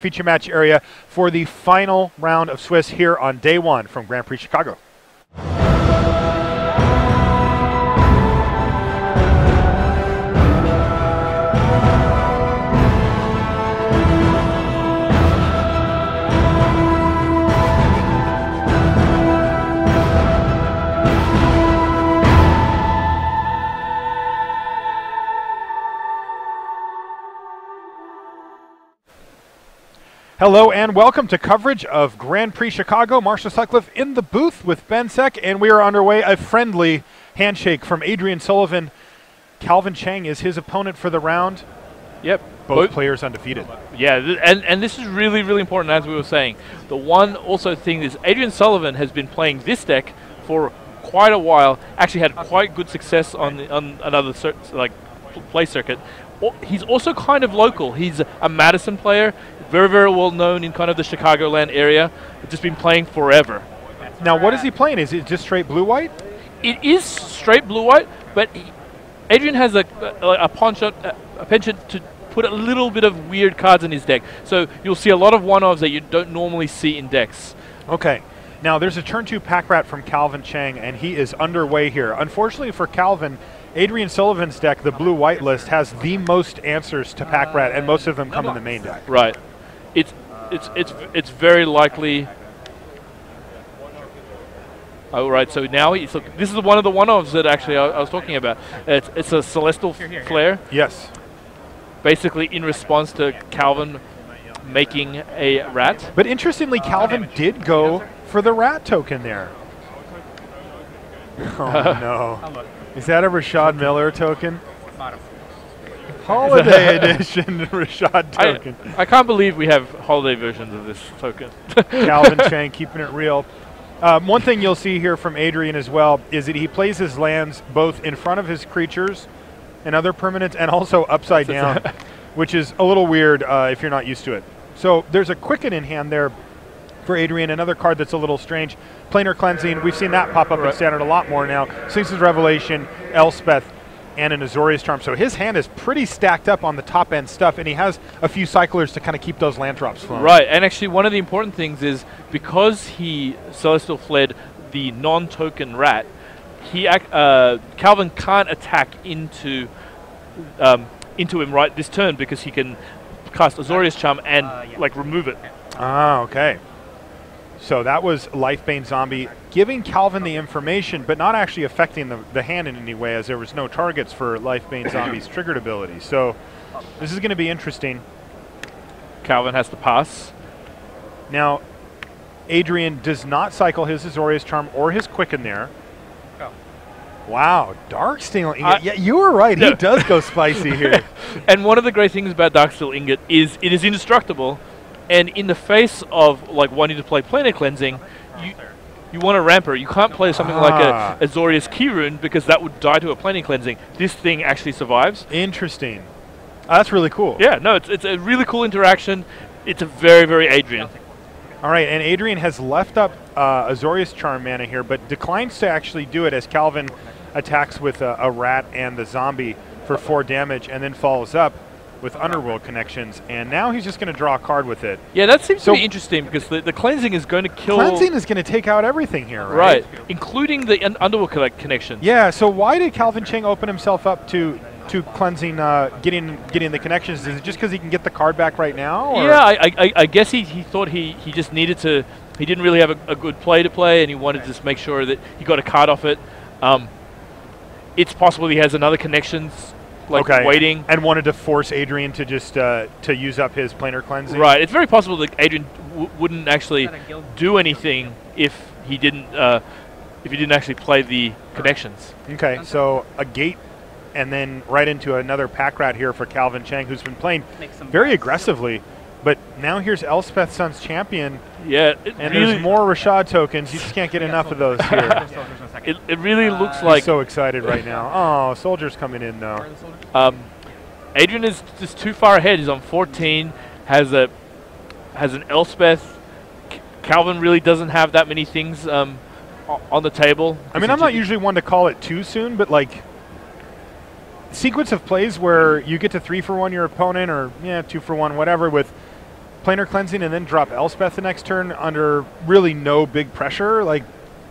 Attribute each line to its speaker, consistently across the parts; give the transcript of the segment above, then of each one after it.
Speaker 1: feature match area for the final round of Swiss here on day one from Grand Prix Chicago. Hello and welcome to coverage of Grand Prix Chicago. Marshall Sutcliffe in the booth with Ben Seck, and we are underway. A friendly handshake from Adrian Sullivan. Calvin Cheng is his opponent for the round.
Speaker 2: Yep.
Speaker 1: Both players undefeated.
Speaker 2: Yeah, and this is really, really important, as we were saying. The one also thing is Adrian Sullivan has been playing this deck for quite a while. Actually had quite good success on another play circuit. He's also kind of local. He's a Madison player, very, very well known in kind of the Chicagoland area. Just been playing forever.
Speaker 1: Now, what is he playing? Is it just straight blue-white?
Speaker 2: It is straight blue-white, but Adrian has a penchant to put a little bit of weird cards in his deck. So you'll see a lot of one-offs that you don't normally see in decks.
Speaker 1: Okay. Now, there's a turn 2 pack rat from Calvin Cheng, and he is underway here. Unfortunately for Calvin, Adrian Sullivan's deck, the blue-white list, has the most answers to pack rat, and most of them come in the main deck.
Speaker 2: Right. It's very likely. Oh, right. So now this is one of the one-offs that actually I was talking about. It's a Celestial Flare.
Speaker 1: Yes.
Speaker 2: Basically, in response to Calvin making a rat.
Speaker 1: But interestingly, Calvin did go for the rat token there. Oh no! Is that a Rashad Miller token? Holiday edition Rashad token.
Speaker 2: I can't believe we have holiday versions of this token.
Speaker 1: Calvin Cheng keeping it real. One thing you'll see here from Adrian as well is that he plays his lands both in front of his creatures and other permanents and also upside down, which is a little weird if you're not used to it. So there's a Quicken in hand there for Adrian, another card that's a little strange. Planar Cleansing, we've seen that pop up in Standard a lot more now. Sphinx's Revelation, Elspeth, and an Azorius Charm. So his hand is pretty stacked up on the top end stuff, and he has a few cyclers to kind of keep those land drops flowing.
Speaker 2: Right, and actually one of the important things is because he Celestial fled the non-token rat, Calvin can't attack into him right this turn because he can cast Azorius Charm and remove it.
Speaker 1: Ah, okay. So that was Lifebane Zombie giving Calvin the information, but not actually affecting the hand in any way, as there was no targets for Lifebane Zombie's triggered ability. So this is going to be interesting.
Speaker 2: Calvin has to pass.
Speaker 1: Now, Adrian does not cycle his Azorius Charm or his Quicken there.
Speaker 3: Oh.
Speaker 1: Wow, Darksteel Ingot. Yeah, you were right. He does go spicy here.
Speaker 2: And one of the great things about Darksteel Ingot is it is indestructible. And in the face of wanting to play Planar Cleansing, you want a ramper. You can't play something like a Azorius Keyrune because that would die to a Planar Cleansing. This thing actually survives.
Speaker 1: Interesting. That's really cool.
Speaker 2: Yeah, no, it's a really cool interaction. It's a very, very Adrian.
Speaker 1: All right, and Adrian has left up Azorius Charm mana here, but declines to actually do it as Calvin attacks with a rat and the zombie for 4 damage and then follows up with Underworld Connections, and now he's just going to draw a card with it.
Speaker 2: Yeah, that seems to be interesting because the cleansing is going to kill...
Speaker 1: Cleansing is going to take out everything here, right?
Speaker 2: Right, including the Underworld Connections.
Speaker 1: Yeah, so why did Calvin Cheng open himself up to cleansing, getting the connections? Is it just because he can get the card back right now? Or?
Speaker 2: Yeah, I guess he thought he just needed to... He didn't really have a good play to play, and he wanted to just make sure that he got a card off it. It's possible he has another connections... waiting.
Speaker 1: And wanted to force Adrian to just to use up his Planar Cleansing?
Speaker 2: Right. It's very possible that Adrian wouldn't actually do anything if he didn't actually play the connections.
Speaker 1: Okay, so a gate and then right into another pack rat here for Calvin Cheng, who's been playing very aggressively. But now here's Elspeth Sun's Champion.
Speaker 2: Yeah.
Speaker 1: And there's more Rashad tokens. You just can't get enough of those here.
Speaker 2: It really looks like...
Speaker 1: He's so excited right now. Oh, Soldier's coming in, though.
Speaker 2: Adrian is just too far ahead. He's on 14, has an Elspeth. Calvin really doesn't have that many things on the table.
Speaker 1: I mean, I'm not usually one to call it too soon, but sequence of plays where you get to 3 for 1 your opponent, or 2 for 1, whatever, with planar cleansing and then drop Elspeth the next turn under really no big pressure. Like,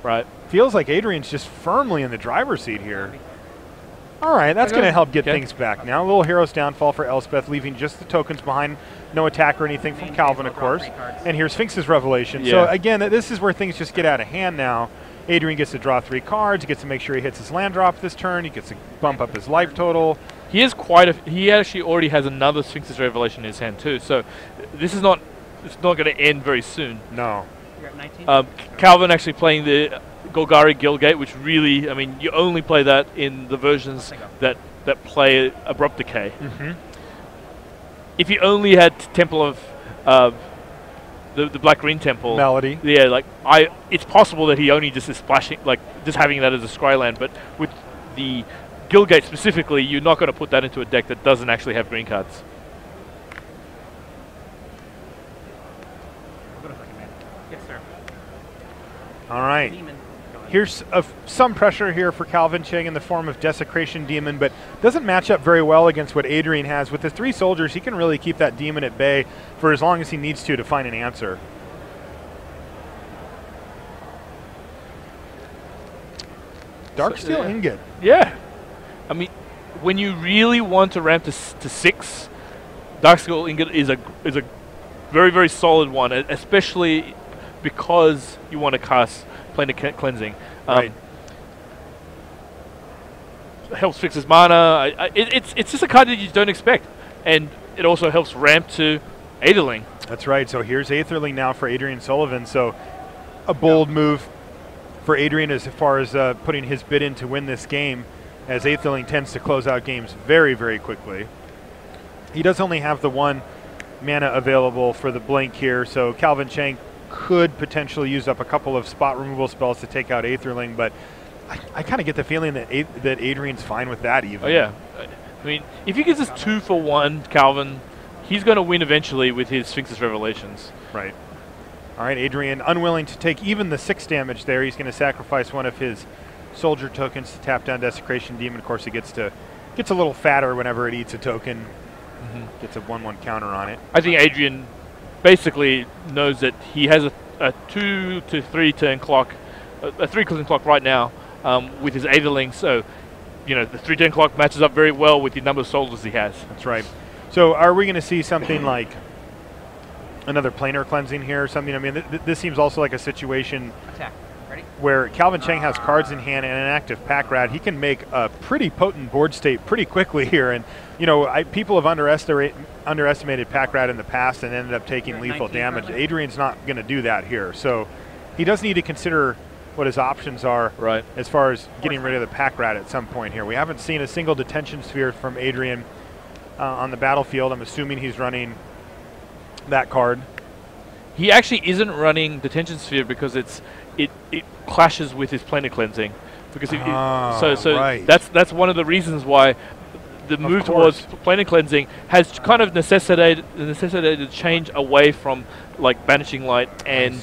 Speaker 2: Right.
Speaker 1: feels like Adrian's just firmly in the driver's seat here. All right, that's going to help get things back now. A little Hero's Downfall for Elspeth, leaving just the tokens behind. No attack or anything from Calvin, of course. And here's Sphinx's Revelation.
Speaker 2: Yeah.
Speaker 1: So, again, this is where things just get out of hand now. Adrian gets to draw 3 cards. He gets to make sure he hits his land drop this turn. He gets to bump up his life total.
Speaker 2: He has quite a. He actually already has another Sphinx's Revelation in his hand too. So this is not. It's not going to end very soon.
Speaker 1: No.
Speaker 3: You're at 19?
Speaker 2: Calvin actually playing the Golgari Guildgate, which really, I mean, you only play that in the versions that play Abrupt Decay.
Speaker 1: Mm-hmm.
Speaker 2: If you only had Temple of the Black Green Temple,
Speaker 1: Melody.
Speaker 2: yeah, like it's possible that he only just is splashing, like just having that as a scryland. But with the Guildgate specifically, you're not going to put that into a deck that doesn't actually have green cards.
Speaker 3: Yes, sir.
Speaker 1: All right.
Speaker 3: Demon. Go ahead.
Speaker 1: Here's some pressure here for Calvin Cheng in the form of Desecration Demon, but doesn't match up very well against what Adrian has. With the 3 soldiers, he can really keep that demon at bay for as long as he needs to find an answer. Darksteel Ingot.
Speaker 2: Yeah, I mean, when you really want to ramp to 6, Darksteel Ingot is a very, very solid one, especially because you want to cast Planar Cleansing.
Speaker 1: Right.
Speaker 2: Helps fix his mana. It's just a card that you don't expect, and it also helps ramp to Aetherling.
Speaker 1: That's right. So here's Aetherling now for Adrian Sullivan. So a bold move for Adrian as far as putting his bid in to win this game, as Aetherling tends to close out games very, very quickly. He does only have the 1 mana available for the blink here, so Calvin Cheng could potentially use up a couple of spot removal spells to take out Aetherling, but I kind of get the feeling that that Adrian's fine with that even.
Speaker 2: Oh yeah, I mean, if he gets this 2 for 1, Calvin, he's going to win eventually with his Sphinx's Revelations.
Speaker 1: Right. All right, Adrian, unwilling to take even the 6 damage there. He's going to sacrifice one of his soldier tokens to tap down Desecration Demon. Of course, it gets a little fatter whenever it eats a token. Mm-hmm. Gets a 1/1 counter on it.
Speaker 2: I think Adrian basically knows that he has a 2 to 3 turn clock, a 3 turn clock right now with his Aetherling. So, you know, the 3 turn clock matches up very well with the number of soldiers he has.
Speaker 1: That's right. So, are we going to see something like another planar cleansing here or something? I mean, this seems also like a situation
Speaker 3: Attack. Ready?
Speaker 1: where Calvin Cheng has cards in hand and an active pack rat. He can make a pretty potent board state pretty quickly here. And, you know, people have underestimated pack rat in the past and ended up taking lethal damage.
Speaker 3: Currently.
Speaker 1: Adrian's not going to do that here. So he does need to consider what his options are
Speaker 2: Right.
Speaker 1: as far as getting rid of the pack rat at some point here. We haven't seen a single detention sphere from Adrian on the battlefield. I'm assuming he's running that card.
Speaker 2: He actually isn't running Detention Sphere because it clashes with his Planar Cleansing. Because
Speaker 1: right.
Speaker 2: that's one of the reasons why the move towards Planar Cleansing has kind of necessitated a change away from like Banishing Light and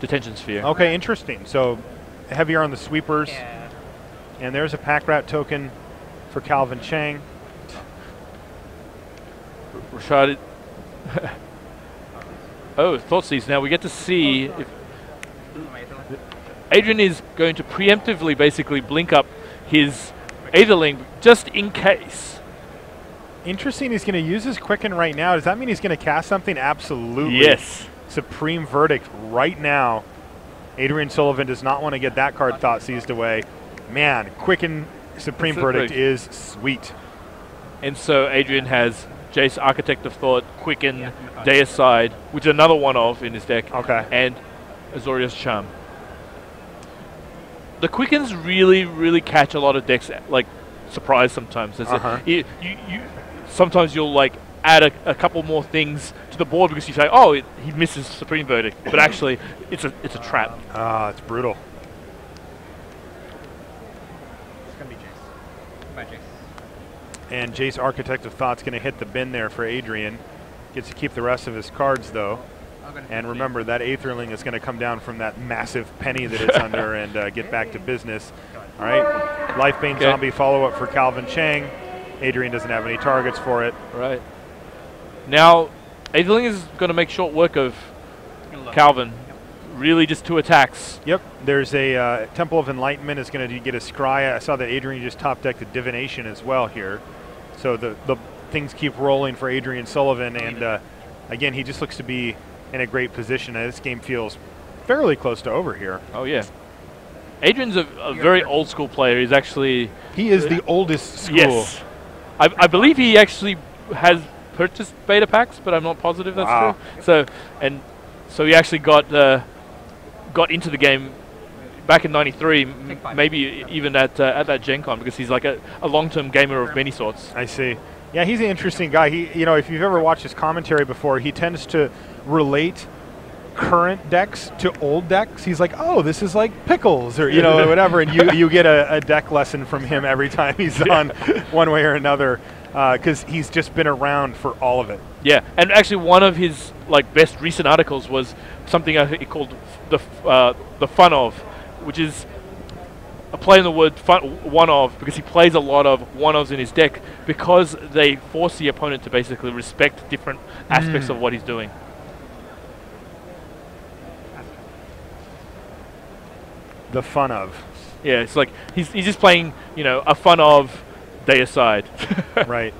Speaker 2: Detention Sphere.
Speaker 1: Okay, interesting. So heavier on the sweepers.
Speaker 3: Yeah.
Speaker 1: And there's a pack rat token for Calvin Cheng.
Speaker 2: Rashad. Oh, Thoughtseize. Now we get to see if Adrian is going to preemptively basically blink up his Aetherling just in case.
Speaker 1: Interesting, he's going to use his Quicken right now. Does that mean he's going to cast something? Absolutely.
Speaker 2: Yes.
Speaker 1: Supreme Verdict right now. Adrian Sullivan does not want to get that card thought seized away. Man, Quicken Supreme Verdict is sweet.
Speaker 2: And so Adrian has Jace, Architect of Thought, Quicken, Deicide, which is another one of in his deck,
Speaker 1: Okay.
Speaker 2: and Azorius Charm. The Quickens really, really catch a lot of decks, like, surprise sometimes. Sometimes you'll, like, add a couple more things to the board because you say, oh, he misses Supreme Verdict, but actually, it's a trap.
Speaker 1: Ah, it's brutal.
Speaker 3: It's going to be Jace. Goodbye, Jace.
Speaker 1: And Jace, Architect of Thought's going to hit the bin there for Adrian. Gets to keep the rest of his cards, though. And remember, that Aetherling is going to come down from that massive penny that it's under and get back to business. All right, Lifebane Zombie follow-up for Calvin Cheng. Adrian doesn't have any targets for it.
Speaker 2: Right. Now, Aetherling is going to make short work of Calvin. Really just 2 attacks.
Speaker 1: Yep. There's a Temple of Enlightenment is going to get a Scry. I saw that Adrian just top decked a Divination as well here. So the things keep rolling for Adrian Sullivan. And again, he just looks to be in a great position. This game feels fairly close to over here.
Speaker 2: Oh, yeah. Adrian's a very old school player. He's actually...
Speaker 1: He is the oldest school.
Speaker 2: Yes. I believe he actually has purchased beta packs, but I'm not positive that's true. So he actually got into the game back in '93, maybe even at that Gen Con, because he's like a long-term gamer of many sorts.
Speaker 1: I see. Yeah, he's an interesting guy. He, if you've ever watched his commentary before, he tends to relate current decks to old decks. He's like, oh, this is like Pickles or whatever, and you get a deck lesson from him every time he's on one way or another, because he's just been around for all of it.
Speaker 2: Yeah, and actually one of his best recent articles was something I think he called the fun of, which is a play on the word one of, because he plays a lot of one-ofs in his deck because they force the opponent to basically respect different aspects of what he's doing.
Speaker 1: The fun of.
Speaker 2: Yeah, it's like he's just playing, a fun of Deicide.
Speaker 1: Right.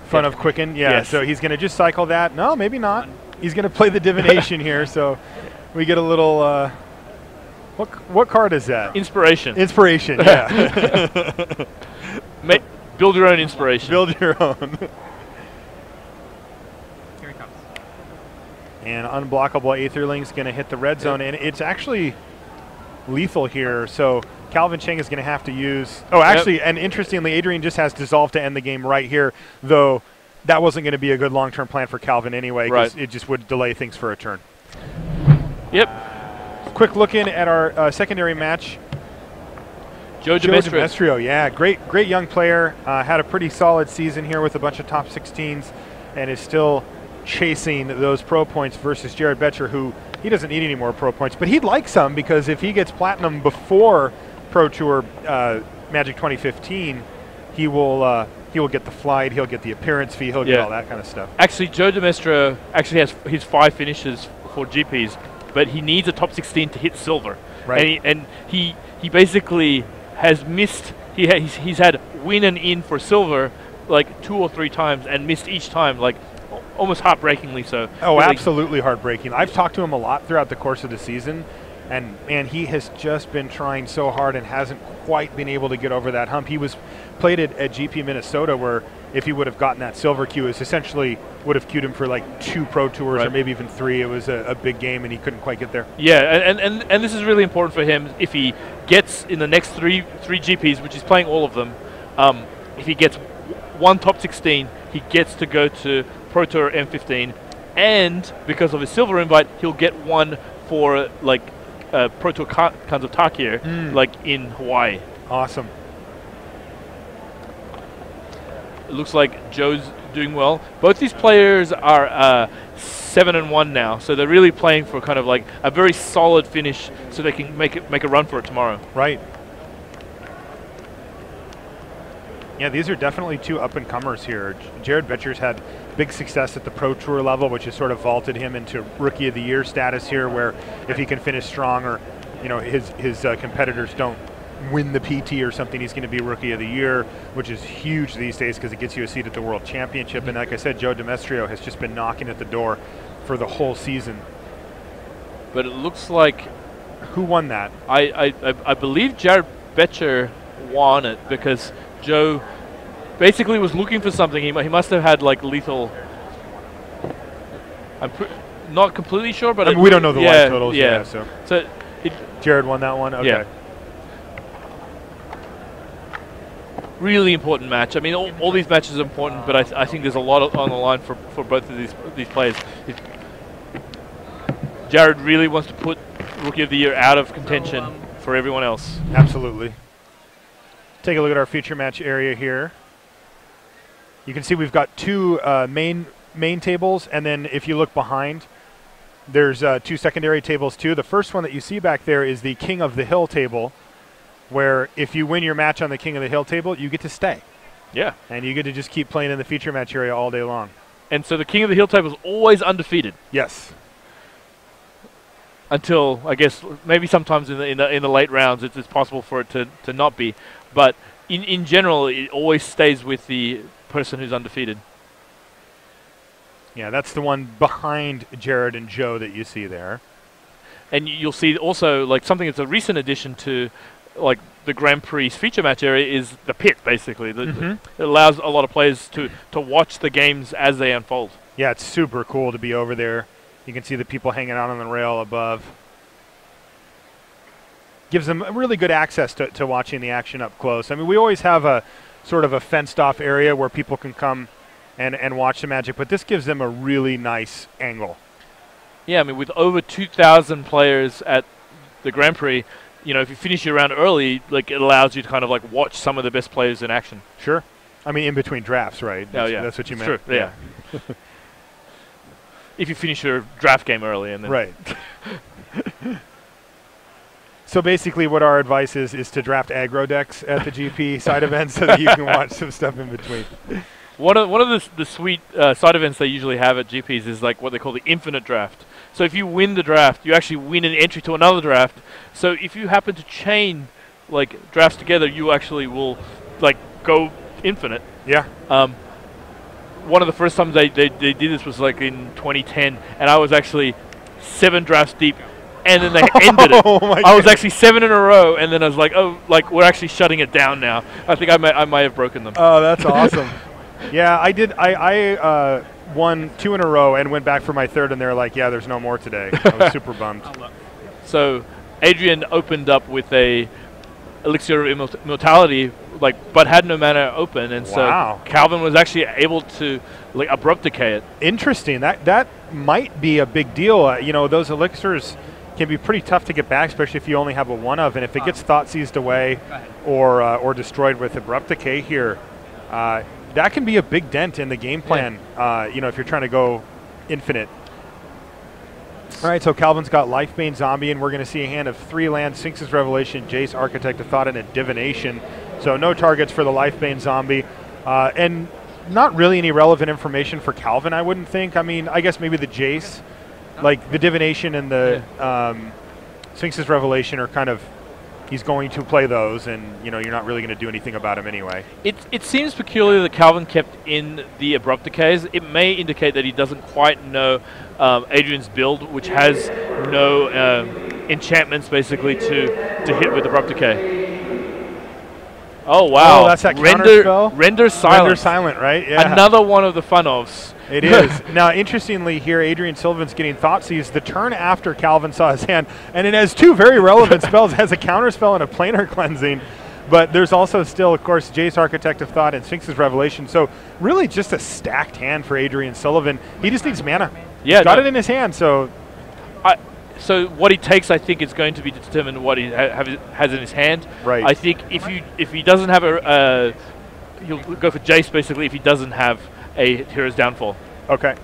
Speaker 1: Fun of Quicken. Yeah, yes. So he's going to just cycle that. No, maybe not. He's going to play the Divination here, so we get a little... What card is that?
Speaker 2: Inspiration.
Speaker 1: Inspiration, yeah.
Speaker 2: Build your own inspiration.
Speaker 1: Build your own.
Speaker 3: Here he comes.
Speaker 1: And unblockable Aetherling's going to hit the red zone, and it's actually lethal here, so Calvin Cheng is going to have to use... Oh, actually, and interestingly, Adrian just has Dissolve to end the game right here, though that wasn't going to be a good long-term plan for Calvin anyway, because it just would delay things for a turn.
Speaker 2: Yep.
Speaker 1: Quick look in at our secondary match.
Speaker 2: Joe
Speaker 1: Demestrio, yeah, great young player. Had a pretty solid season here with a bunch of top 16s, and is still chasing those pro points versus Jared Betcher, who he doesn't need any more pro points, but he'd like some, because if he gets platinum before Pro Tour Magic 2015, he will get the flight, he'll get the appearance fee, he'll get all that kind of stuff.
Speaker 2: Actually, Joe Demestrio actually has his 5 finishes for GPs, but he needs a top 16 to hit silver.
Speaker 1: Right.
Speaker 2: And he basically has missed. He's had win and in for silver 2 or 3 times and missed each time, almost heartbreakingly so.
Speaker 1: Oh, absolutely heartbreaking. I've talked to him a lot throughout the course of the season, and he has just been trying so hard and hasn't quite been able to get over that hump. He was played at GP Minnesota, where if he would have gotten that silver queue, it essentially would have queued him for 2 Pro Tours or maybe even 3. It was a big game, and he couldn't quite get there.
Speaker 2: Yeah, and this is really important for him. If he gets in the next three GPs, which he's playing all of them, if he gets 1 top 16, he gets to go to Pro Tour M15, and because of his silver invite, he'll get 1 for Pro Tour Khans of Tarkir, in Hawaii.
Speaker 1: Awesome.
Speaker 2: It looks like Joe's doing well. Both these players are 7-1 now, so they're really playing for kind of a very solid finish, so they can make a run for it tomorrow.
Speaker 1: Right. Yeah, these are definitely 2 up-and-comers here. Jared Betcher's had big success at the Pro Tour level, which has sort of vaulted him into Rookie of the Year status here, where if he can finish strong, or his competitors don't win the PT or something, he's going to be Rookie of the Year, which is huge these days because it gets you a seat at the World Championship. And like I said, Joe Demestrio has just been knocking at the door for the whole season.
Speaker 2: But it looks like...
Speaker 1: Who won that?
Speaker 2: I believe Jared Betcher won it, because Joe basically was looking for something. He must have had lethal... I'm not completely sure, but...
Speaker 1: we don't know the life totals. Yeah, so Jared won that one? Okay.
Speaker 2: Yeah. Really important match. I mean, all these matches are important, but I think there's a lot on the line for both of these players. Jared really wants to put Rookie of the Year out of contention for everyone else.
Speaker 1: Absolutely. Take a look at our feature match area here. You can see we've got 2 main tables, and then if you look behind, there's 2 secondary tables too. The first one that you see back there is the King of the Hill table, where if you win your match on the King of the Hill table, you get to stay.
Speaker 2: Yeah.
Speaker 1: And you get to just keep playing in the feature match area all day long.
Speaker 2: And so the King of the Hill table is always undefeated
Speaker 1: Yes.
Speaker 2: until, I guess, maybe sometimes in the late rounds it's possible for it to not be. But in general, it always stays with the person who's undefeated.
Speaker 1: Yeah, that's the one behind Jared and Joe that you see there.
Speaker 2: And you'll see also, like, something that's a recent addition to, like, the Grand Prix feature match area is the pit, basically. It allows a lot of players to watch the games as they unfold.
Speaker 1: Yeah, it's super cool to be over there. You can see the people hanging out on the rail above. Gives them really good access to watching the action up close. I mean, we always have a sort of a fenced-off area where people can come and watch the Magic, but this gives them a really nice angle.
Speaker 2: Yeah, I mean, with over 2,000 players at the Grand Prix, you know, if you finish your round early, like, it allows you to kind of, like, watch some of the best players in action.
Speaker 1: Sure. I mean, in between drafts, right?
Speaker 2: Oh, yeah.
Speaker 1: That's what you
Speaker 2: It's
Speaker 1: meant.
Speaker 2: true, yeah. If you finish your draft game early. And then
Speaker 1: Right. So basically what our advice is to draft aggro decks at the GP side events so that you can watch some stuff in between.
Speaker 2: One of the sweet side events they usually have at GPs is like what they call the infinite draft. So if you win the draft, you actually win an entry to another draft. So if you happen to chain like drafts together, you actually will like go infinite.
Speaker 1: Yeah.
Speaker 2: One of the first times they did this was like in 2010, and I was actually 7 drafts deep. And then they ended it.
Speaker 1: Oh my
Speaker 2: I was actually 7 in a row, and then I was like, "Oh, like we're actually shutting it down now." I think I might have broken them.
Speaker 1: Oh, that's awesome. Yeah, I did. I won 2 in a row and went back for my 3rd, and they're like, "Yeah, there's no more today." I was super bummed.
Speaker 2: So Adrian opened up with a Elixir of Immortality, like, but had no mana open, and
Speaker 1: Wow.
Speaker 2: so Calvin was actually able to like abrupt decay it.
Speaker 1: Interesting. That might be a big deal. You know, those elixirs can be pretty tough to get back, especially if you only have a 1 of, and if it gets thought seized away or destroyed with abrupt decay here, that can be a big dent in the game plan. You know, if you're trying to go infinite. All right, so Calvin's got Lifebane Zombie, and we're going to see a hand of 3 lands: Sphinx's Revelation, Jace, Architect of Thought, and a Divination. So no targets for the Lifebane Zombie, and not really any relevant information for Calvin, I wouldn't think. I mean, I guess maybe the Jace. Like the Divination and the Sphinx's Revelation are kind of, he's going to play those, and you know you're not really going to do anything about him anyway.
Speaker 2: It seems peculiar that Calvin kept in the abrupt decays. It may indicate that he doesn't quite know Adrian's build, which has no enchantments basically to hit with abrupt decay. Oh wow!
Speaker 1: Oh, that's that counter spell?
Speaker 2: Render silent.
Speaker 1: Render silent, right? Yeah.
Speaker 2: Another one of the fun-offs.
Speaker 1: It is. Now, interestingly here, Adrian Sullivan's getting Thoughtseize the turn after Calvin saw his hand, and it has 2 very relevant spells. It has a counter spell and a planar cleansing, but there's also still, of course, Jace, Architect of Thought, and Sphinx's Revelation. So really just a stacked hand for Adrian Sullivan. He just needs mana.
Speaker 2: Yeah,
Speaker 1: He's got it in his hand, so...
Speaker 2: So what he takes, I think, is going to be determined what he has in his hand.
Speaker 1: Right.
Speaker 2: I think if he doesn't have he'll go for Jace basically if he doesn't have a Hero's Downfall.
Speaker 1: Okay.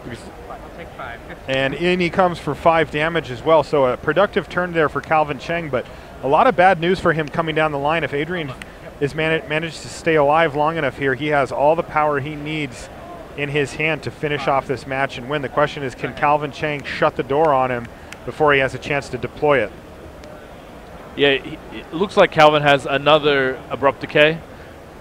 Speaker 3: I'll take 5.
Speaker 1: And in he comes for 5 damage as well. So a productive turn there for Calvin Cheng, but a lot of bad news for him coming down the line. If Adrian is managed to stay alive long enough here, he has all the power he needs in his hand to finish off this match and win. The question is, can Calvin Cheng shut the door on him before he has a chance to deploy it?
Speaker 2: Yeah, it looks like Calvin has another Abrupt Decay.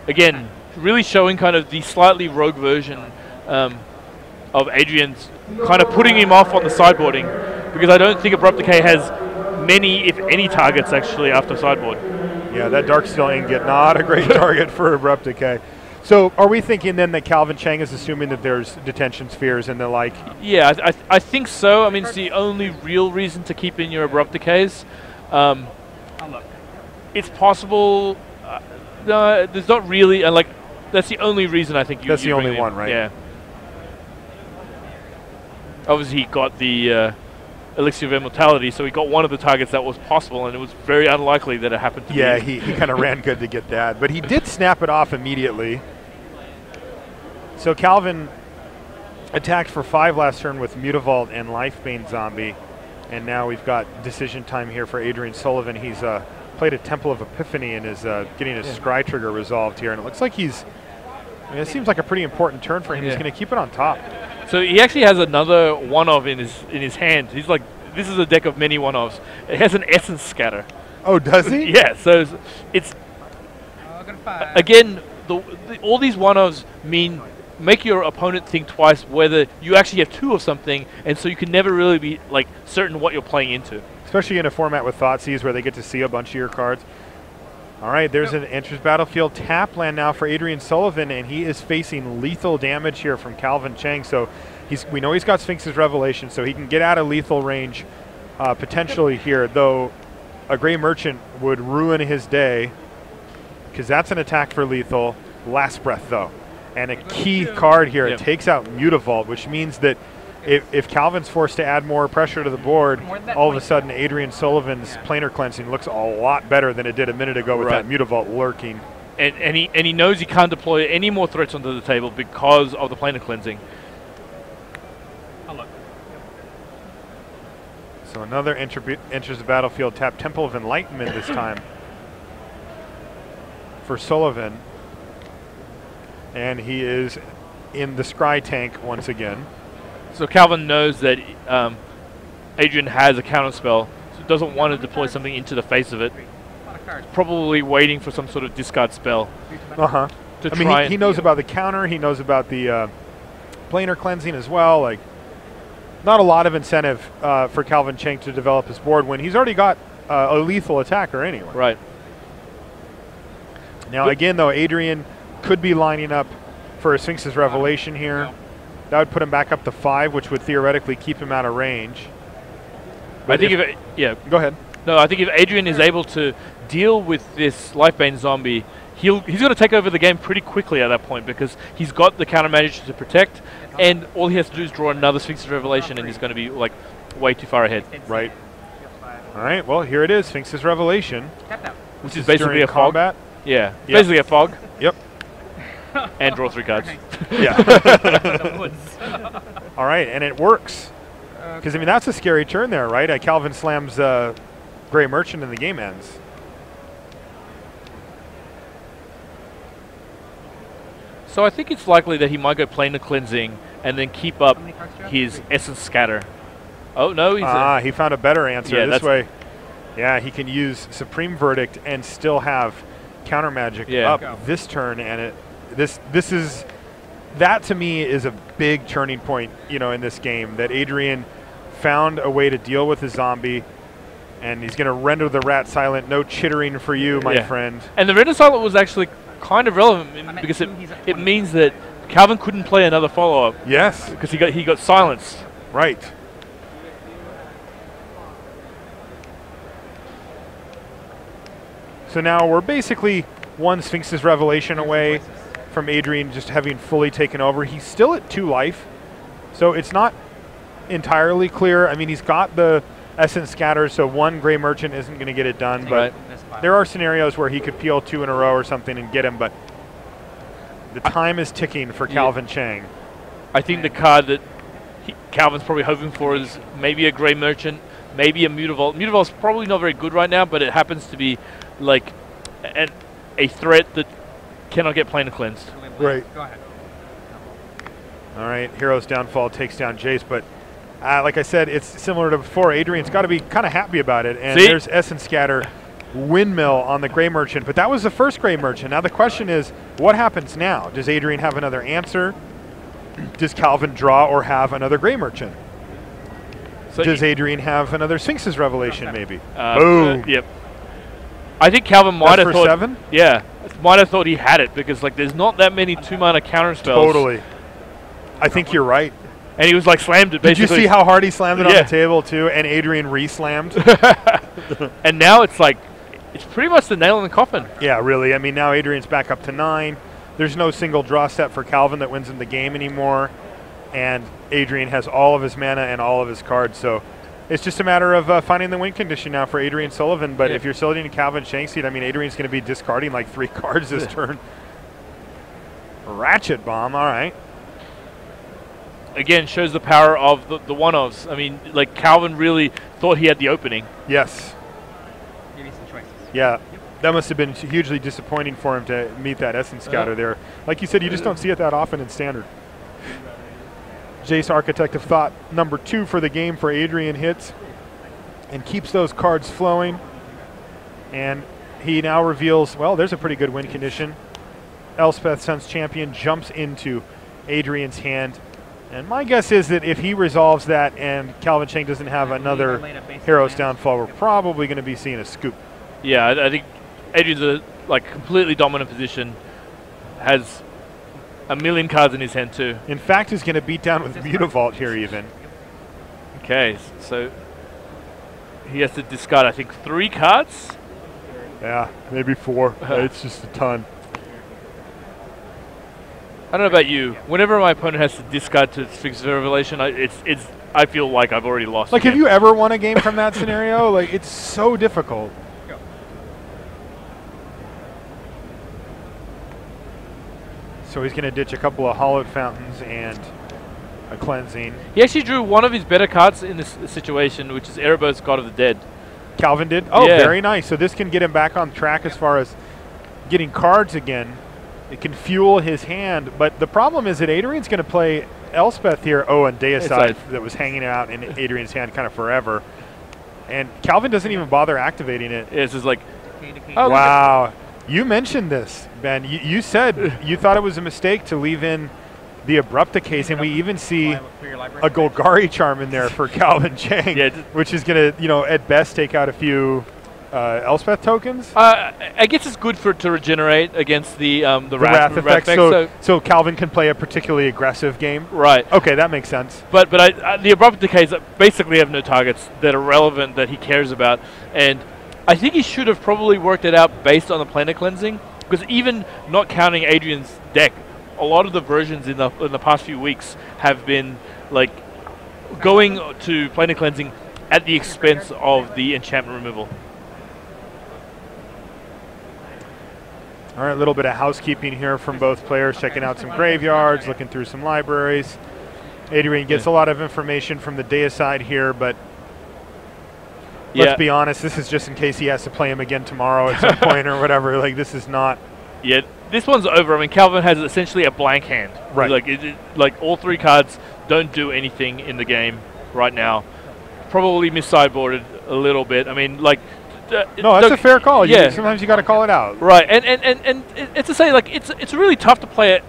Speaker 2: Again, really showing kind of the slightly rogue version of Adrian's, kind of putting him off on the sideboarding, because I don't think Abrupt Decay has many, if any, targets actually after sideboard.
Speaker 1: Yeah, that Darksteel Ingot, not a great target for Abrupt Decay. So are we thinking then that Calvin Cheng is assuming that there's detention spheres and the like?
Speaker 2: Yeah, I think so. I mean, it's the only real reason to keep in your Abrupt Decays. It's possible. No, there's not really. And like, that's the only reason I think you.
Speaker 1: That's
Speaker 2: you
Speaker 1: the
Speaker 2: bring
Speaker 1: only
Speaker 2: in.
Speaker 1: one, right?
Speaker 2: Yeah. Obviously, he got the Elixir of Immortality, so he got one of the targets that was possible, and it was very unlikely that it happened to be.
Speaker 1: Yeah, he kind of ran good to get that. But he did snap it off immediately. So Calvin attacked for 5 last turn with Mutavault and Lifebane Zombie. And now we've got decision time here for Adrian Sullivan. He's played a Temple of Epiphany and is getting his Scry Trigger resolved here. And it looks like he's I mean, it seems like a pretty important turn for him. He's going to keep it on top.
Speaker 2: So he actually has another one-of in his hand. He's like, this is a deck of many one-offs. It has an Essence Scatter.
Speaker 1: Oh, does he?
Speaker 2: Yeah, so it's again, all these one-offs make your opponent think twice whether you actually have two of something, and so you can never really be like certain what you're playing into.
Speaker 1: Especially in a format with Thoughtseize where they get to see a bunch of your cards. All right, there's an Enters Battlefield tap land now for Adrian Sullivan, and he is facing lethal damage here from Calvin Chang. So we know he's got Sphinx's Revelation, so he can get out of lethal range potentially here, though a Gray Merchant would ruin his day because that's an attack for lethal. Last Breath, though. And a key card here, it takes out Mutavault, which means that if Calvin's forced to add more pressure to the board, all of a sudden Adrian Sullivan's planar cleansing looks a lot better than it did a minute ago with that Mutavault lurking.
Speaker 2: And he knows he can't deploy any more threats onto the table because of the planar cleansing.
Speaker 1: So another enters the battlefield tap, Temple of Enlightenment this time for Sullivan. And he is in the Scry tank once again.
Speaker 2: So Calvin knows that Adrian has a counter spell, so doesn't want to deploy something into the face of it. Probably waiting for some sort of discard spell.
Speaker 1: I mean, he knows about the counter. He knows about the planar cleansing as well. Like, not a lot of incentive for Calvin Chang to develop his board when he's already got a lethal attacker anyway.
Speaker 2: Right.
Speaker 1: Now, again, though, Adrian could be lining up for a Sphinx's Revelation here. That would put him back up to 5, which would theoretically keep him out of range. But
Speaker 2: I think
Speaker 1: go ahead.
Speaker 2: No, I think if Adrian is able to deal with this Lifebane zombie, he's going to take over the game pretty quickly at that point because he's got the counter magic to protect, and all he has to do is draw another Sphinx's Revelation, and he's going to be like way too far ahead.
Speaker 1: Right. All right. Well, here it is, Sphinx's Revelation,
Speaker 2: which is basically a fog.
Speaker 1: Combat.
Speaker 2: Yeah. Basically a fog.
Speaker 1: Yep.
Speaker 2: And draw 3 cards.
Speaker 1: Yeah. All right, and it works. Because, I mean, that's a scary turn there, right? Calvin slams Gray Merchant and the game ends.
Speaker 2: So I think it's likely that he might go planar cleansing and then keep up his Essence Scatter. Oh, no.
Speaker 1: He found a better answer.
Speaker 2: Yeah,
Speaker 1: this way, yeah, he can use Supreme Verdict and still have counter magic up this turn, and that to me is a big turning point, in this game, that Adrian found a way to deal with the zombie, and he's going to render the rat silent. No chittering for you, my friend.
Speaker 2: And the render silent was actually kind of relevant because it means that Calvin couldn't play another follow-up.
Speaker 1: Yes.
Speaker 2: Because he got silenced.
Speaker 1: Right. So now we're basically one Sphinx's Revelation away from Adrian just having fully taken over. He's still at 2 life, so it's not entirely clear. I mean, he's got the Essence Scatter, so 1 Gray Merchant isn't going to get it done, but there are scenarios where he could peel 2 in a row or something and get him, but the time is ticking for Calvin Chang.
Speaker 2: I think the card that Calvin's probably hoping for is maybe a Gray Merchant, maybe a Mutavault. Mutavault's probably not very good right now, but it happens to be like a threat that cannot get planar cleansed.
Speaker 1: Right. Go ahead. All right, Hero's Downfall takes down Jace, but like I said, it's similar to before. Adrian's got to be kind of happy about it, and there's Essence Scatter, Windmill on the Gray Merchant, but that was the first Gray Merchant. Now the question is, what happens now? Does Adrian have another answer? Does Calvin draw or have another Gray Merchant? So does Adrian have another Sphinx's Revelation, maybe? Boom.
Speaker 2: Yep. I think Calvin might have thought
Speaker 1: 7?
Speaker 2: Yeah, might have thought he had it because like there's not that many 2-mana counter spells.
Speaker 1: Totally. I think you're right.
Speaker 2: And he was like slammed it basically.
Speaker 1: Did you see how hard he slammed it on the table too? And Adrian re-slammed.
Speaker 2: And now it's like it's pretty much the nail in the coffin.
Speaker 1: Yeah, really. I mean, now Adrian's back up to 9. There's no single draw step for Calvin that wins him the game anymore. And Adrian has all of his mana and all of his cards, so it's just a matter of finding the win condition now for Adrian Sullivan. But if you're sitting in Calvin Chang's seat, I mean, Adrian's going to be discarding like 3 cards this turn. Ratchet Bomb, all right.
Speaker 2: Again, shows the power of the one-offs. I mean, like Calvin really thought he had the opening.
Speaker 1: Yes.
Speaker 3: Give me some choices.
Speaker 1: Yeah. That must have been hugely disappointing for him to meet that Essence Scouter there. Like you said, you just don't see it that often in Standard. Jace, Architect of Thought, number 2 for the game for Adrian hits and keeps those cards flowing. And he now reveals, well, there's a pretty good win condition. Elspeth, Sun's Champion, jumps into Adrian's hand. And my guess is that if he resolves that and Calvin Cheng doesn't have another Hero's Downfall, we're probably going to be seeing a scoop.
Speaker 2: Yeah, I think Adrian's a completely dominant position, has a million cards in his hand too.
Speaker 1: In fact, he's going to beat down with Mutavault here even.
Speaker 2: Okay, so he has to discard, I think, 3 cards?
Speaker 1: Yeah, maybe 4. It's just a ton.
Speaker 2: I don't know about you. Whenever my opponent has to discard to Sphinx Revelation, I feel like I've already lost.
Speaker 1: Like, have you ever won a game from that scenario? Like, it's so difficult. So he's going to ditch a couple of Hollowed Fountains and a Cleansing.
Speaker 2: He actually drew one of his better cards in this situation, which is Erebos, God of the Dead.
Speaker 1: Calvin did? Oh,
Speaker 2: yeah.
Speaker 1: Very nice. So this can get him back on track as far as getting cards again. It can fuel his hand. But the problem is that Adrian's going to play Elspeth here. Oh, and Deicide that was hanging out in Adrian's hand kind of forever. And Calvin doesn't even bother activating it.
Speaker 2: It's just like,
Speaker 1: oh, wow. You mentioned this, Ben. You said you thought it was a mistake to leave in the Abrupta case, and we even see a Golgari charm in there for Calvin Cheng, yeah, which is going to, at best take out a few Elspeth tokens.
Speaker 2: I guess it's good to regenerate against the Wrath
Speaker 1: effect. So Calvin can play a particularly aggressive game.
Speaker 2: Right.
Speaker 1: Okay, that makes sense.
Speaker 2: But the Abrupt Decays basically have no targets that are relevant that he cares about, and I think he should have probably worked it out based on the Planar Cleansing, because even not counting Adrian's deck, a lot of the versions in the past few weeks have been like going to Planar Cleansing at the expense of the enchantment removal.
Speaker 1: All right, a little bit of housekeeping here from both players, checking out some graveyards, looking through some libraries. Adrian gets a lot of information from the Deicide here, but let's be honest, this is just in case he has to play him again tomorrow at some point or whatever. Like, this is not.
Speaker 2: Yeah, this one's over. I mean, Calvin has essentially a blank hand.
Speaker 1: Right.
Speaker 2: Like all 3 cards don't do anything in the game right now. Probably mis-sideboarded a little bit. I mean, like.
Speaker 1: No, that's a fair call.
Speaker 2: Yeah.
Speaker 1: Sometimes you got to call it out.
Speaker 2: Right, and it's to say, like, it's really tough to play it,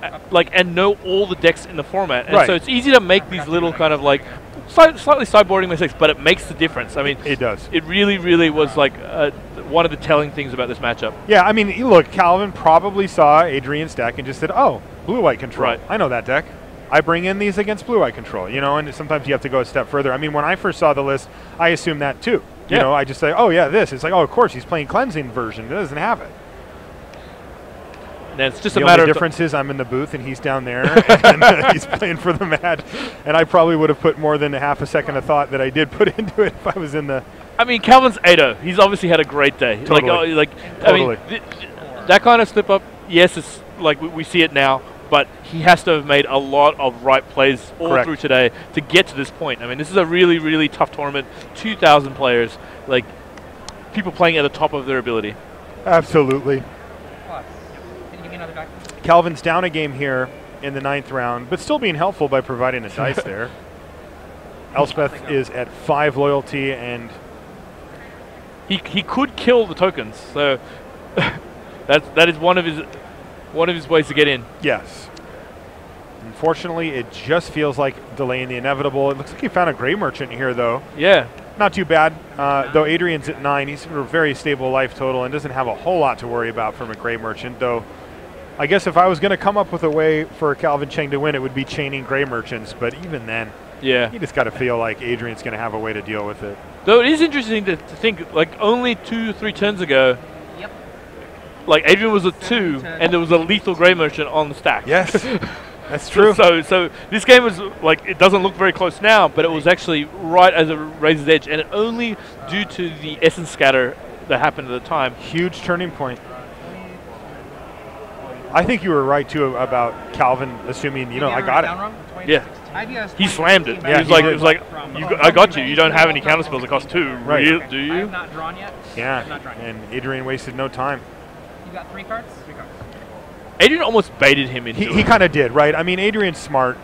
Speaker 2: and know all the decks in the format. And so it's easy to make these little kind of like slightly sideboarding mistakes, but it makes the difference. I mean,
Speaker 1: it does.
Speaker 2: It really, really was like one of the telling things about this matchup.
Speaker 1: Yeah, I mean, look, Calvin probably saw Adrian's deck and just said, "Oh, blue-white control.
Speaker 2: Right.
Speaker 1: I know that deck. I bring in these against blue-white control." And sometimes you have to go a step further. I mean, when I first saw the list, I assumed that too. I just say, "Oh yeah, this." It's like, "Oh, of course, he's playing Cleansing version. It doesn't have it."
Speaker 2: And it's just
Speaker 1: the
Speaker 2: a matter
Speaker 1: only difference is I'm in the booth and he's down there, and he's playing for the Mad. And I probably would have put more than a half a second of thought that I did put into it if I was in the.
Speaker 2: I mean, Calvin's Ado. He's obviously had a great day.
Speaker 1: Totally.
Speaker 2: Totally. I mean, that kind of slip up. Yes, it's like we see it now. But he has to have made a lot of right plays all through today to get to this point. I mean, this is a really, really tough tournament. 2,000 players, like people playing at the top of their ability.
Speaker 1: Absolutely.
Speaker 3: Plus, can you give me another die?
Speaker 1: Calvin's down a game here in the 9th round, but still being helpful by providing a dice there. Elspeth is at 5 loyalty, and
Speaker 2: he could kill the tokens. So that is one of his ways to get in.
Speaker 1: Yes. Unfortunately, it just feels like delaying the inevitable. It looks like he found a Grey Merchant here, though.
Speaker 2: Yeah.
Speaker 1: Not too bad. Though Adrian's at 9, he's a very stable life total and doesn't have a whole lot to worry about from a Grey Merchant, though. I guess if I was going to come up with a way for Calvin Cheng to win, it would be chaining Grey Merchants. But even then, you just got to feel like Adrian's going to have a way to deal with it.
Speaker 2: Though it is interesting to think, like, only 2-3 turns ago, like Adrian was a 2, and there was a lethal Grey Merchant on the stack.
Speaker 1: Yes, that's true.
Speaker 2: So this game was like, it doesn't look very close now, but it was actually right as it raises edge, and it only due to the Essence Scatter that happened at the time.
Speaker 1: Huge turning point. I think you were right too about Calvin assuming, I got it.
Speaker 2: Yeah.
Speaker 3: Ivy has
Speaker 2: He slammed it.
Speaker 1: Yeah,
Speaker 2: He
Speaker 1: he
Speaker 2: was like, I got you. You don't have any counter spells that cost 2.
Speaker 1: Right.
Speaker 2: Do
Speaker 3: I
Speaker 2: you?
Speaker 3: have not drawn yet. I have
Speaker 1: Yeah,
Speaker 3: not drawn yet.
Speaker 1: and Adrian wasted no time.
Speaker 3: You got 3 cards? 3 cards.
Speaker 2: Adrian almost baited him into
Speaker 1: He
Speaker 2: it.
Speaker 1: kind of did, right? I mean, Adrian's smart,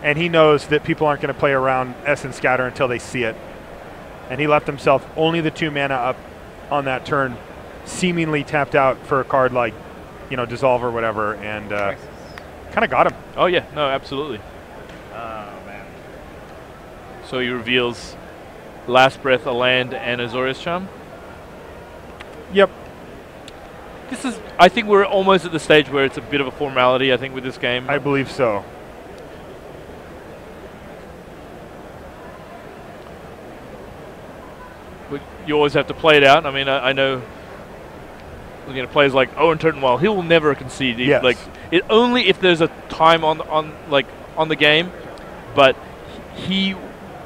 Speaker 1: and he knows that people aren't going to play around Essence Scatter until they see it. And he left himself only the 2 mana up on that turn, seemingly tapped out for a card like, Dissolve or whatever, and kind of got him.
Speaker 2: Oh, yeah. No, absolutely.
Speaker 3: Oh, man.
Speaker 2: So he reveals Last Breath, a land, and Azorius Charm.
Speaker 1: Yep.
Speaker 2: I think we're almost at the stage where it's a bit of a formality, I think, with this game.
Speaker 1: I believe so.
Speaker 2: But you always have to play it out. I mean, I know looking at players like Owen Turtenwald, he will never concede.
Speaker 1: Yes.
Speaker 2: Like, it only if there's a time on the game, but he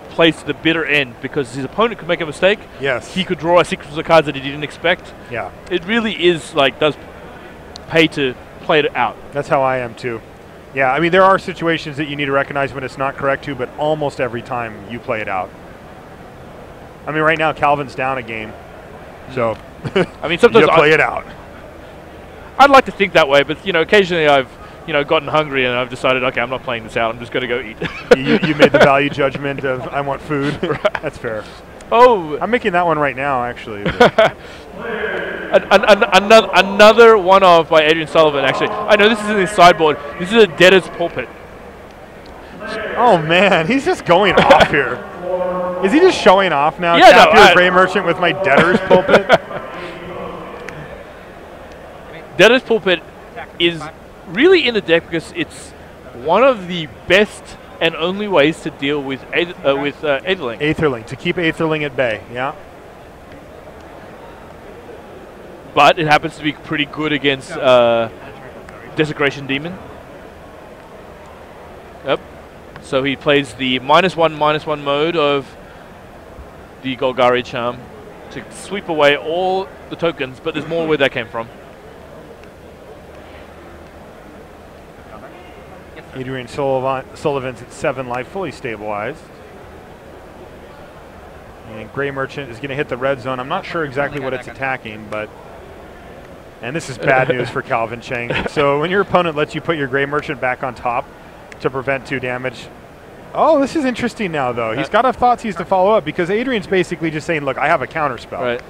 Speaker 2: plays to the bitter end because his opponent could make a mistake.
Speaker 1: Yes.
Speaker 2: He could draw a sequence of cards that he didn't expect.
Speaker 1: Yeah.
Speaker 2: It really is does pay to play it out.
Speaker 1: That's how I am too. Yeah, I mean, there are situations that you need to recognize when it's not correct too, but almost every time you play it out. I mean, right now Calvin's down a game, so
Speaker 2: I mean, sometimes
Speaker 1: you play it out.
Speaker 2: I'd like to think that way, but occasionally I've gotten hungry and I've decided, okay, I'm not playing this out. I'm just going to go eat.
Speaker 1: you made the value judgment of I want food. That's fair.
Speaker 2: Oh,
Speaker 1: I'm making that one right now, actually.
Speaker 2: another one-off by Adrian Sullivan. Actually, I know this is in his sideboard. This is a Debtor's Pulpit.
Speaker 1: Oh man, he's just going off here. Is he just showing off now?
Speaker 2: Yeah,
Speaker 1: Tap
Speaker 2: no,
Speaker 1: your Grey Merchant with my Debtor's Pulpit.
Speaker 2: Debtor's Pulpit is really in the deck because it's one of the best and only ways to deal with Aetherling.
Speaker 1: Aetherling, to keep Aetherling at bay, yeah.
Speaker 2: But it happens to be pretty good against Desecration Demon. Yep. So he plays the -1/-1 mode of the Golgari Charm to sweep away all the tokens, but there's more where that came from.
Speaker 1: Adrian Sullivan's at 7 life, fully stabilized. And Grey Merchant is going to hit the red zone. I'm not sure exactly what it's attacking, but... And this is bad news for Calvin Cheng. So when your opponent lets you put your Grey Merchant back on top to prevent 2 damage... Oh, this is interesting now, though. He's got to have Thoughtseize to follow up, because Adrian's basically just saying, look, I have a counter spell.
Speaker 2: Right.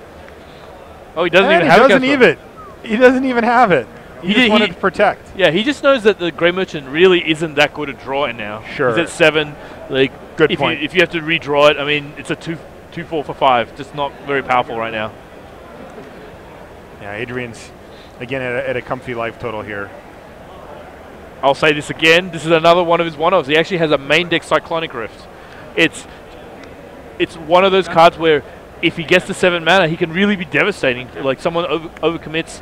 Speaker 2: Oh, he doesn't even
Speaker 1: he
Speaker 2: have
Speaker 1: doesn't even. He doesn't even have it. He just wanted to protect.
Speaker 2: Yeah, he just knows that the Grey Merchant really isn't that good at drawing now.
Speaker 1: Sure.
Speaker 2: He's at 7.
Speaker 1: Good point.
Speaker 2: If you have to redraw it, I mean, it's a 2/4 for 5. Just not very powerful right now.
Speaker 1: Yeah, Adrian's, again, at a comfy life total here.
Speaker 2: I'll say this again. This is another one of his one-offs. He actually has a main deck Cyclonic Rift. It's one of those cards where if he gets to 7 mana, he can really be devastating. Like someone overcommits,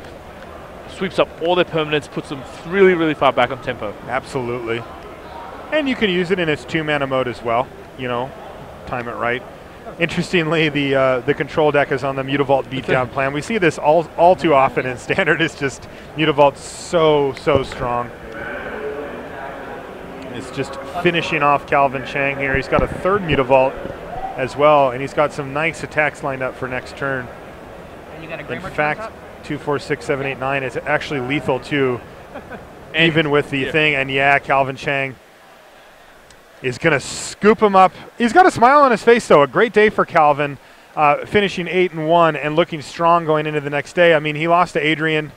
Speaker 2: sweeps up all their permanents, puts them really, really far back on tempo.
Speaker 1: Absolutely. And you can use it in its 2 mana mode as well. Time it right. Interestingly, the control deck is on the Mutavault beatdown plan. We see this all too often in Standard. It's just Mutavault's so strong. It's just finishing off Calvin Cheng here. He's got a 3rd Mutavault as well, and he's got some nice attacks lined up for next turn.
Speaker 3: And you got a Grey
Speaker 1: In
Speaker 3: Merchant
Speaker 1: fact,
Speaker 3: on top?
Speaker 1: 2, 4, 6, 7, 8, 9 is actually lethal too, even with the thing. And yeah, Calvin Cheng is going to scoop him up. He's got a smile on his face, though. A great day for Calvin, finishing 8-1 and looking strong going into the next day. I mean, he lost to Adrian